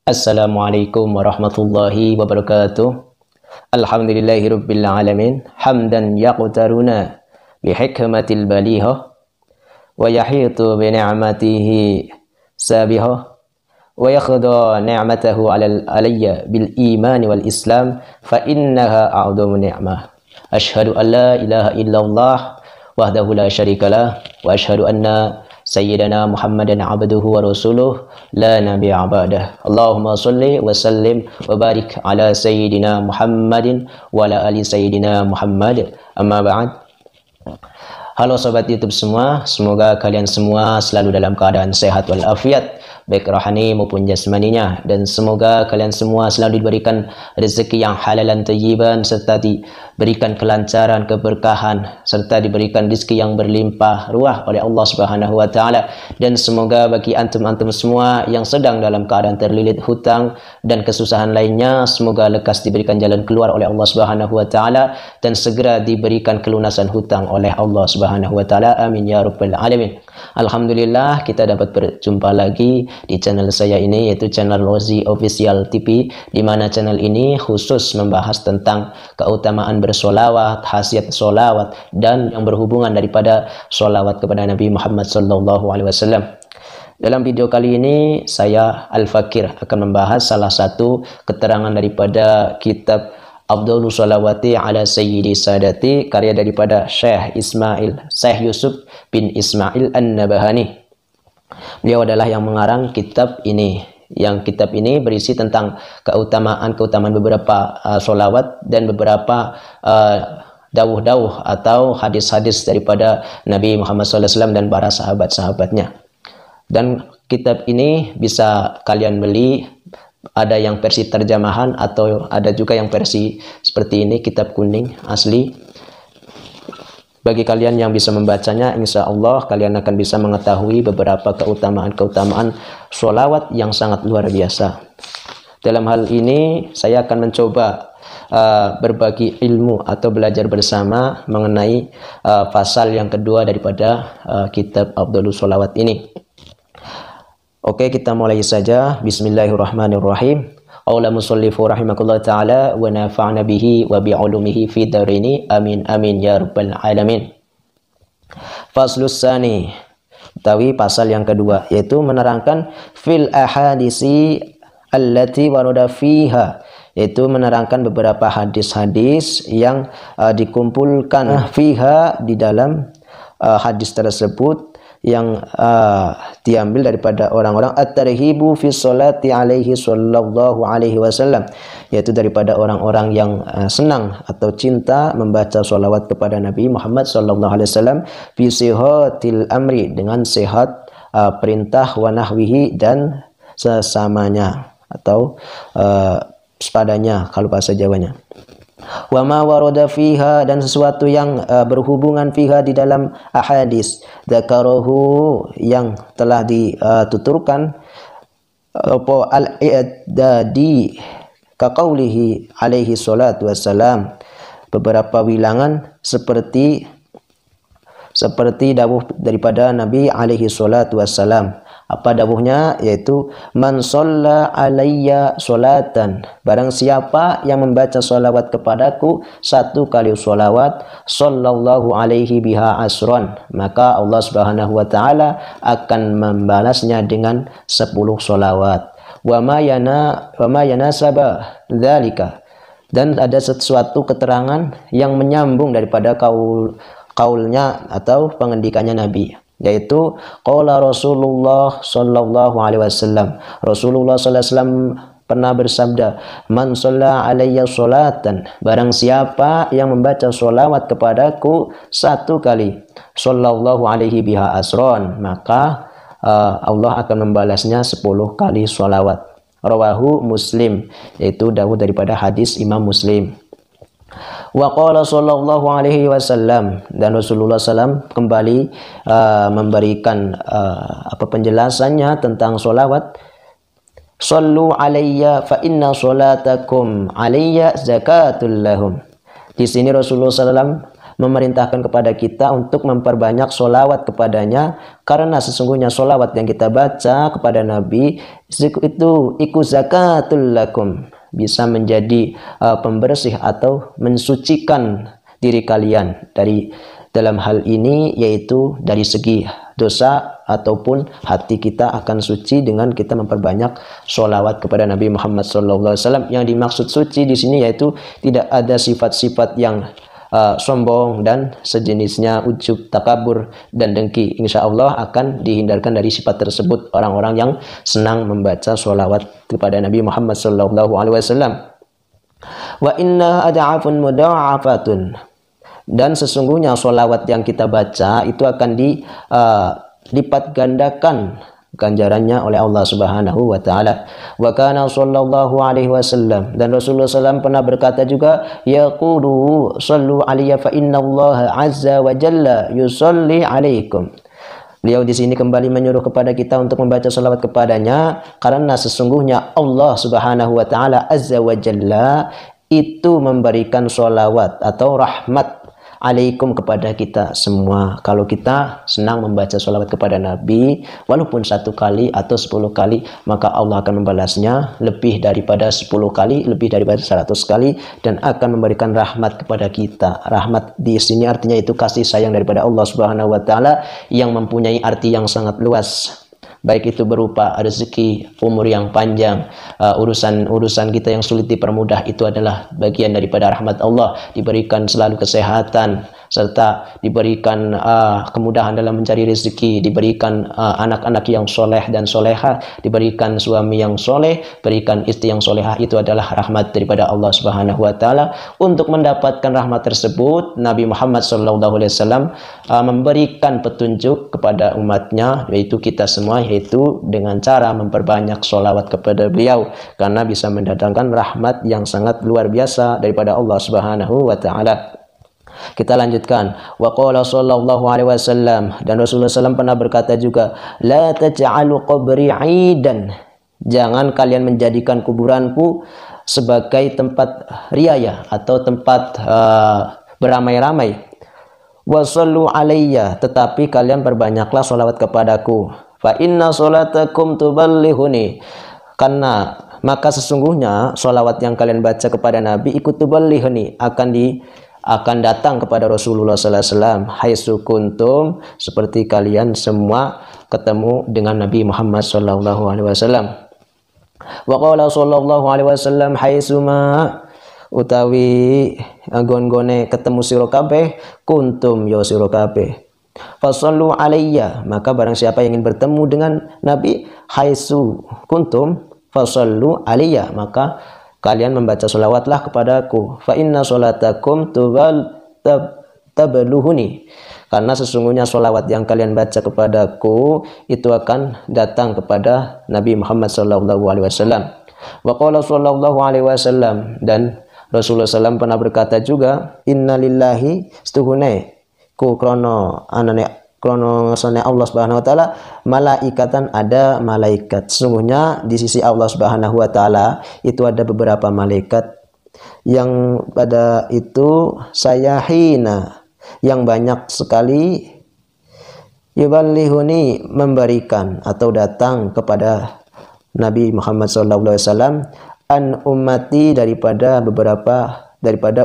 Assalamualaikum warahmatullahi wabarakatuh. Alhamdulillahirabbil alamin, hamdan yaqtaruna bihikmatil balihah wa yahitu bi ni'matihi sabihah wa yakhda ni'matahu alayya bil iman wal islam fa innaha a'dhamu ni'mah. Asyhadu an la ilaha illallah wahdahu la syarikalah wa asyhadu anna Sayyidina Muhammadan abduhu wa rasuluh la nabiyya ba'dah. Allahumma salli wa sallim wa barik ala Sayyidina Muhammadin wa ala ali Sayyidina Muhammad. Amma ba'd. Halo sobat YouTube semua, semoga kalian semua selalu dalam keadaan sehat walafiat, baik rohani maupun jasmaninya, dan semoga kalian semua selalu diberikan rezeki yang halalan thayyiban, serta diberikan kelancaran, keberkahan, serta diberikan rezeki yang berlimpah ruah oleh Allah Subhanahu wa taala. Dan semoga bagi antum-antum semua yang sedang dalam keadaan terlilit hutang dan kesusahan lainnya, semoga lekas diberikan jalan keluar oleh Allah Subhanahu wa taala dan segera diberikan kelunasan hutang oleh Allah Subhanahu wa taala. Amin ya rabbal alamin. Alhamdulillah, kita dapat berjumpa lagi di channel saya ini, yaitu channel Rozi Official TV, di mana channel ini khusus membahas tentang keutamaan bersolawat, khasiat solawat, dan yang berhubungan daripada solawat kepada Nabi Muhammad SAW. Dalam video kali ini, saya Al-Fakir akan membahas salah satu keterangan daripada kitab Afdhalus Sholawati ala Sayyidi Sadati, karya daripada Syekh Yusuf bin Ismail An-Nabahani. Beliau adalah yang mengarang kitab ini. Yang kitab ini berisi tentang keutamaan beberapa sholawat dan beberapa dawuh-dawuh atau hadis-hadis daripada Nabi Muhammad SAW dan para sahabat-sahabatnya. Dan kitab ini bisa kalian beli, ada yang versi terjemahan atau ada juga yang versi seperti ini, kitab kuning asli. Bagi kalian yang bisa membacanya, insya Allah kalian akan bisa mengetahui beberapa keutamaan sholawat yang sangat luar biasa. Dalam hal ini saya akan mencoba berbagi ilmu atau belajar bersama mengenai pasal yang kedua daripada kitab Afdhalus Sholawat ini. Oke, kita mulai saja. Bismillahirrahmanirrahim. Qala musallifu rahimakallah ta'ala wa nafa'na bihi wa bi'ulumihi fi darini. Amin amin ya rabbal alamin. Faslus tsani, utawi pasal yang kedua, yaitu menerangkan fil ahadisi allati warada fiha, yaitu menerangkan beberapa hadis-hadis yang dikumpulkan fiha, di dalam hadis tersebut, yang diambil daripada orang-orang at-tarhibu fi sholati alaihi sallallahu alaihi wasallam, yaitu daripada orang-orang yang senang atau cinta membaca sholawat kepada Nabi Muhammad sallallahu alaihi wasallam, fi sihatil amri, dengan sehat perintah, wa nahwihi, dan sesamanya atau sepadanya kalau bahasa Jawanya. Wa ma warada fiha, dan sesuatu yang berhubungan fiha di dalam ahadis, dzakarahu, yang telah dituturkan, apa al-i'dadi ka qaulihi alaihi salatu wassalam, beberapa wilangan seperti dawuh daripada Nabi alaihi salatu wassalam. Apa dawuhnya? Yaitu man shalla alayya sholatan, barang siapa yang membaca sholawat kepadaku satu kali sholawat, sallallahu alaihi biha asron, maka Allah Subhanahu wa taala akan membalasnya dengan 10 sholawat. Wa ma yanasaba dzalika, dan ada sesuatu keterangan yang menyambung daripada kaulnya atau pengendikannya Nabi, yaitu qala Rasulullah sallallahu alaihi wasallam, Rasulullah sallallahu alaihi wasallam pernah bersabda, man shalla alayya sholatan, barang siapa yang membaca sholawat kepadaku satu kali, sallallahu alaihi biha asron, maka Allah akan membalasnya 10 kali sholawat. Rawahu Muslim, yaitu dawuh daripada hadis Imam Muslim. Wa qala sallallahu alaihi wasallam, dan Rasulullah SAW kembali memberikan penjelasannya tentang sholawat. Sallu alayya fa inna sholatakum alayya zakatul lahum. Di sini Rasulullah SAW memerintahkan kepada kita untuk memperbanyak sholawat kepadanya, karena sesungguhnya sholawat yang kita baca kepada Nabi itu iku zakatul lakum, bisa menjadi pembersih atau mensucikan diri kalian dari dalam hal ini, yaitu dari segi dosa ataupun hati kita akan suci dengan kita memperbanyak sholawat kepada Nabi Muhammad SAW. Yang dimaksud suci di sini yaitu tidak ada sifat-sifat yang sombong dan sejenisnya, ujub, takabur, dan dengki. Insya Allah akan dihindarkan dari sifat tersebut orang-orang yang senang membaca sholawat kepada Nabi Muhammad SAW. Wa inna ad'afun mudha'afatun, dan sesungguhnya sholawat yang kita baca itu akan dilipat gandakan ganjarannya oleh Allah Subhanahu wa taala. Wa kana sallallahu alaihi wasallam, dan Rasulullah SAW pernah berkata juga, yaqulu sallu alayya fa innallaha azza wa jalla yusalli alaikum. Beliau di sini kembali menyuruh kepada kita untuk membaca salawat kepadanya, karena sesungguhnya Allah Subhanahu wa taala azza wa jalla itu memberikan salawat atau rahmat alaikum kepada kita semua. Kalau kita senang membaca sholawat kepada Nabi, walaupun 1 kali atau 10 kali, maka Allah akan membalasnya lebih daripada 10 kali, lebih daripada 100 kali, dan akan memberikan rahmat kepada kita. Rahmat di sini artinya itu kasih sayang daripada Allah Subhanahu wa taala yang mempunyai arti yang sangat luas. Baik itu berupa rezeki, umur yang panjang, urusan kita yang sulit dipermudah, itu adalah bagian daripada rahmat Allah. Diberikan selalu kesehatan, serta diberikan kemudahan dalam mencari rezeki, diberikan anak-anak yang soleh dan soleha, diberikan suami yang soleh, berikan istri yang soleha. Itu adalah rahmat daripada Allah Subhanahu wa taala. Untuk mendapatkan rahmat tersebut, Nabi Muhammad SAW memberikan petunjuk kepada umatnya, yaitu kita semua, yaitu dengan cara memperbanyak sholawat kepada beliau, karena bisa mendatangkan rahmat yang sangat luar biasa daripada Allah Subhanahu wa taala. Kita lanjutkan. Wa qala sallallahu alaihi wasallam, dan Rasulullah SAW pernah berkata juga, la taj'alu qabri 'idan, jangan kalian menjadikan kuburanku sebagai tempat riaya atau tempat beramai-ramai. Wa sallu alayya, tetapi kalian perbanyaklah sholawat kepadaku. Fa inna sholatakum tuballihuni, karena maka sesungguhnya sholawat yang kalian baca kepada Nabi ikut tuballihuni, akan datang kepada Rasulullah SAW. Haitsu kuntum, seperti kalian semua ketemu dengan Nabi Muhammad SAW. Wa qala sallallahu alaihi wasallam, haitsuma, utawi gon-gone ketemu sira kabeh, kuntum ya sira kabeh. Fasallu alayya, maka barang siapa yang ingin bertemu dengan Nabi, haitsu kuntum fasallu alayya, maka kalian membaca sholawatlah kepadaku. Fa inna sholatakum tabluhuni, karena sesungguhnya sholawat yang kalian baca kepadaku itu akan datang kepada Nabi Muhammad SAW. Wa qala sallallahu alaihi wasallam, dan Rasulullah SAW pernah berkata juga, inna lillahi, setuhune ku krono anane krono ngasane Allah Subhanahu wa taala, malaikatan, ada malaikat. Sesungguhnya di sisi Allah Subhanahu wa taala itu ada beberapa malaikat yang pada itu sayahina, yang banyak sekali, yuballihuni, memberikan atau datang kepada Nabi Muhammad SAW, an ummati, daripada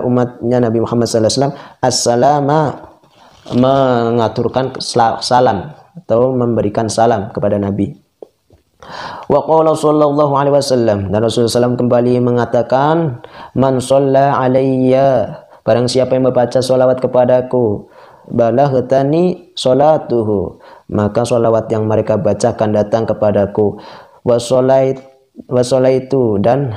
umatnya Nabi Muhammad SAW, as-salama, mengaturkan salam atau memberikan salam kepada Nabi. Wa qala sallallahu alaihi wasallam, dan Rasulullah SAW kembali mengatakan, man shalla alayya, barang siapa yang membaca sholawat kepadaku, balaghtani sholatuhu, maka sholawat yang mereka bacakan datang kepadaku. Wasolaitu, dan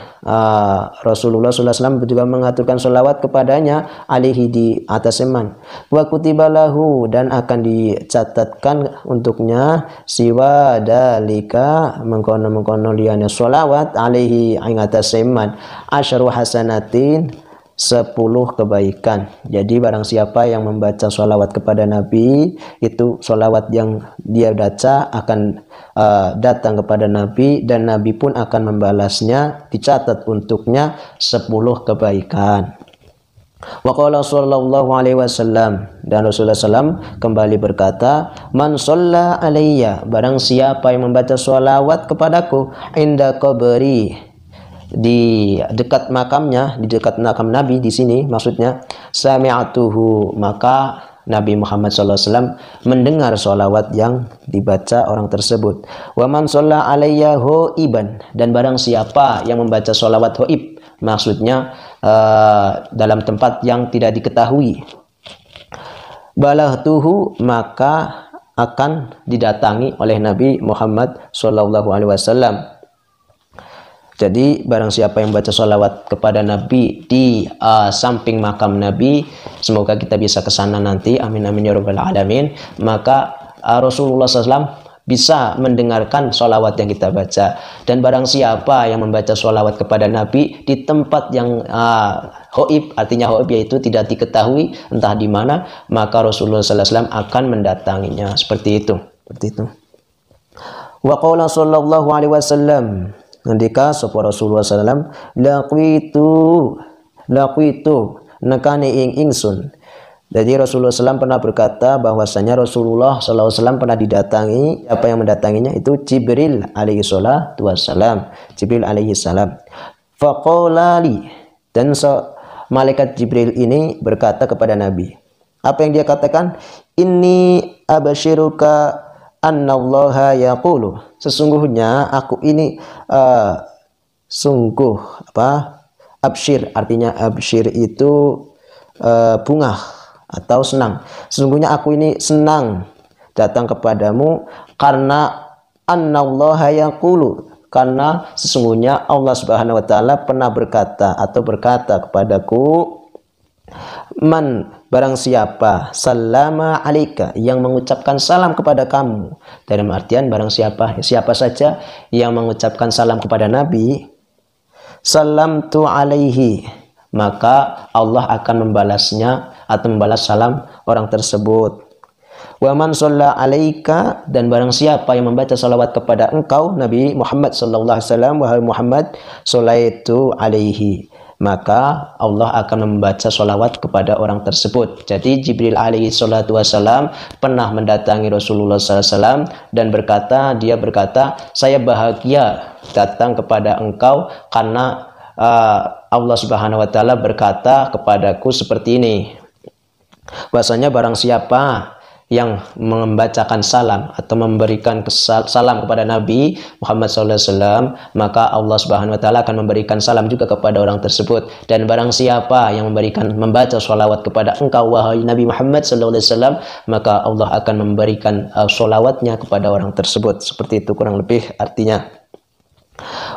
Rasulullah SAW juga mengaturkan sholawat kepadanya, alaihi, di atas seman. Wa kutibalahu, dan akan dicatatkan untuknya, siwa dalika, mengkono liyane sholawat, alaihi, ing atas seman, asyru hasanatin, 10 kebaikan. Jadi barang siapa yang membaca sholawat kepada Nabi, itu sholawat yang dia baca akan datang kepada Nabi, dan Nabi pun akan membalasnya, dicatat untuknya 10 kebaikan. Wa qala sallallahu alaihi wasallam, dan Rasulullah SAW kembali berkata, man shalla alayya, barang siapa yang membaca sholawat kepadaku, inda qabri, di dekat makamnya, di dekat makam Nabi di sini maksudnya, sami'atuhu, maka Nabi Muhammad SAW mendengar sholawat yang dibaca orang tersebut. Wa man shalla alayya hoiban, dan barang siapa yang membaca sholawat hoib, maksudnya dalam tempat yang tidak diketahui, balagtuhu, maka akan didatangi oleh Nabi Muhammad SAW. Jadi barang siapa yang baca sholawat kepada Nabi di samping makam Nabi, semoga kita bisa ke sana nanti, amin amin ya rabbal alamin, maka Rasulullah SAW bisa mendengarkan sholawat yang kita baca. Dan barang siapa yang membaca sholawat kepada Nabi di tempat yang hoib, artinya hoib yaitu tidak diketahui entah di mana, maka Rasulullah SAW akan mendatanginya. Seperti itu. Wa qala sallallahu alaihi wasallam, ngendika sapa Rasulullah SAW, laqitu nakane ingsun. Jadi Rasulullah SAW pernah berkata bahwasanya Rasulullah SAW pernah didatangi. Apa yang mendatanginya itu Jibril alaihi salatu wassalam. Jibril alaihi salam. Faqala li, dan malaikat Jibril ini berkata kepada Nabi. Apa yang dia katakan? Inni abashiruka annallaha yaqulu. Sesungguhnya aku ini abshir, artinya abshir itu bunga atau senang. Sesungguhnya aku ini senang datang kepadamu karena annallaha yaqulu, karena sesungguhnya Allah Subhanahu wa taala pernah berkata kepadaku, man, barang siapa sallama alaika, yang mengucapkan salam kepada kamu. Dalam artian barang siapa saja yang mengucapkan salam kepada Nabi, salamtu alaihi, maka Allah akan membalasnya atau membalas salam orang tersebut. Wa man shalla alaika, dan barang siapa yang membaca salawat kepada engkau Nabi Muhammad sallallahu alaihi wasallam, wahai Muhammad, sholaitu alaihi, maka Allah akan membaca salawat kepada orang tersebut. Jadi Jibril alaihi salatu wasallam pernah mendatangi Rasulullah sallallahu alaihi wasallam dan dia berkata, saya bahagia datang kepada engkau karena Allah Subhanahu wa taala berkata kepadaku seperti ini, bahwasanya barang siapa yang membacakan salam atau memberikan salam kepada Nabi Muhammad SAW, maka Allah Subhanahu wa taala akan memberikan salam juga kepada orang tersebut. Dan barang siapa yang membaca sholawat kepada engkau wahai Nabi Muhammad SAW, maka Allah akan memberikan sholawatnya kepada orang tersebut. Seperti itu kurang lebih artinya.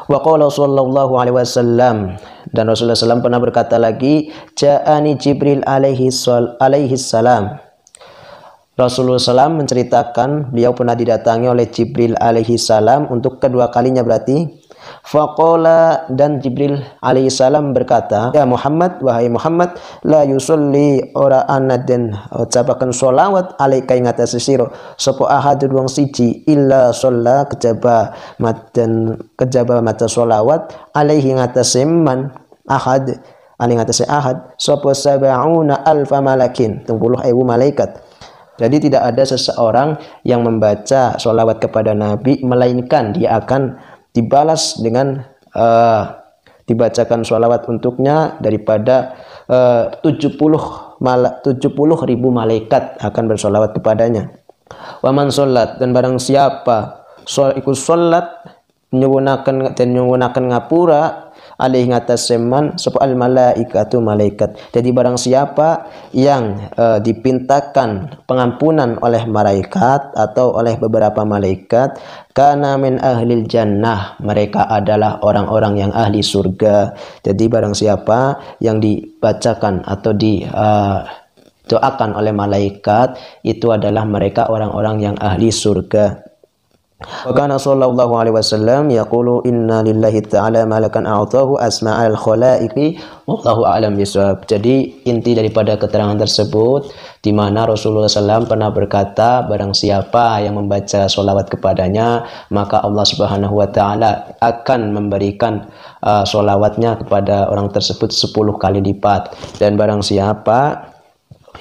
Wa qala sallallahu alaihi wasallam, dan Rasulullah SAW pernah berkata lagi, ja'ani Jibril alaihi salam. Rasulullah SAW menceritakan beliau pernah didatangi oleh Jibril alaihi salam untuk kedua kalinya berarti. Faqala, dan Jibril alaihi salam berkata, ya Muhammad, wahai Muhammad, la yusolli ora anaden ucapakan sholawat alaika ing atas sira sapa ahadun wong siji illa sholla kejaba maca sholawat alaihi ing atas man ahad aling atas ahad sapa sab'una alfa malakin 70.000 malaikat. Jadi tidak ada seseorang yang membaca sholawat kepada Nabi melainkan dia akan dibalas dengan dibacakan sholawat untuknya daripada 70.000 malaikat akan bersholawat kepadanya. Wa man sholat, dan barang siapa ikut sholat menyempurnakan ngapura alaihi ngatas seman al malaikatu malaikat. Jadi barang siapa yang dipintakan pengampunan oleh malaikat atau oleh beberapa malaikat, kana min ahlil jannah, mereka adalah orang-orang yang ahli surga. Jadi barang siapa yang dibacakan atau doakan oleh malaikat, itu adalah mereka orang-orang yang ahli surga. Wa kana sallallahu alaihi wasallam yaqulu inna lillahi ta'ala malakan a'tahu asma'al khalaiqi wallahu a'lam bishawab. Jadi inti daripada keterangan tersebut di mana Rasulullah SAW pernah berkata, barang siapa yang membaca sholawat kepadanya, maka Allah Subhanahu wa taala akan memberikan sholawatnya kepada orang tersebut 10 kali lipat. Dan barang siapa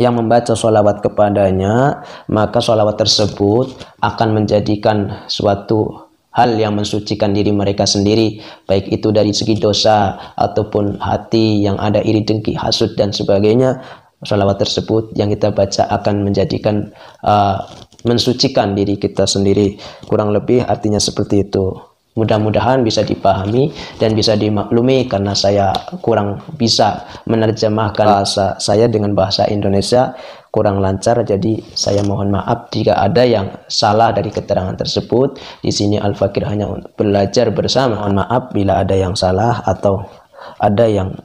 yang membaca sholawat kepadanya, maka sholawat tersebut akan menjadikan suatu hal yang mensucikan diri mereka sendiri, baik itu dari segi dosa ataupun hati yang ada iri dengki, hasud dan sebagainya. Sholawat tersebut yang kita baca akan menjadikan mensucikan diri kita sendiri. Kurang lebih artinya seperti itu. Mudah-mudahan bisa dipahami dan bisa dimaklumi, karena saya kurang bisa menerjemahkan bahasa saya dengan bahasa Indonesia, kurang lancar. Jadi saya mohon maaf jika ada yang salah dari keterangan tersebut. Di sini Al-Fakir hanya untuk belajar bersama. Mohon maaf bila ada yang salah atau ada yang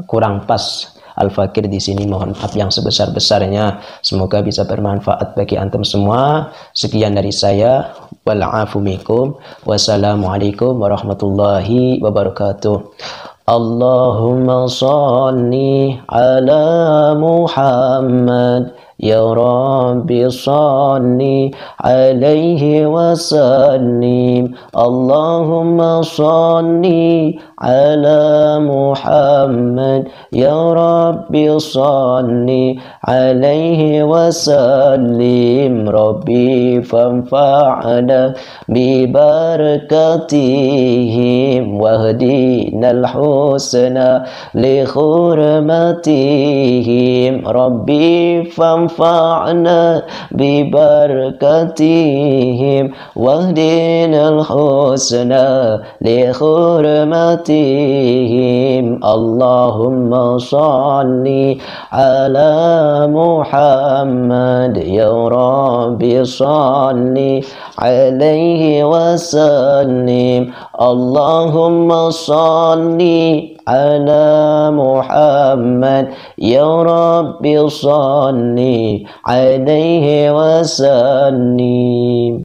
kurang pas. Al-Fakir di sini mohon maaf yang sebesar-besarnya. Semoga bisa bermanfaat bagi antum semua. Sekian dari saya. Wal'afu minkum. Wassalamualaikum warahmatullahi wabarakatuh. Allahumma salli ala Muhammad. Ya Rabbi salli alaihi wasallim. Allahumma salli ala Muhammad. Ya Rabbi salli alaihi wasallim. Rabbi fanfa'na bi barakatihim wahdinal husna li hurmatihim. Rabbi fanfa'na bi barakatihim wahdinal husna li hurmatihim. Allahumma salli ala Muhammad. Ya Rabbi salli alaihi wasallim. Allahumma salli ala Muhammad. Ya Rabbi salli alaihi wasallim.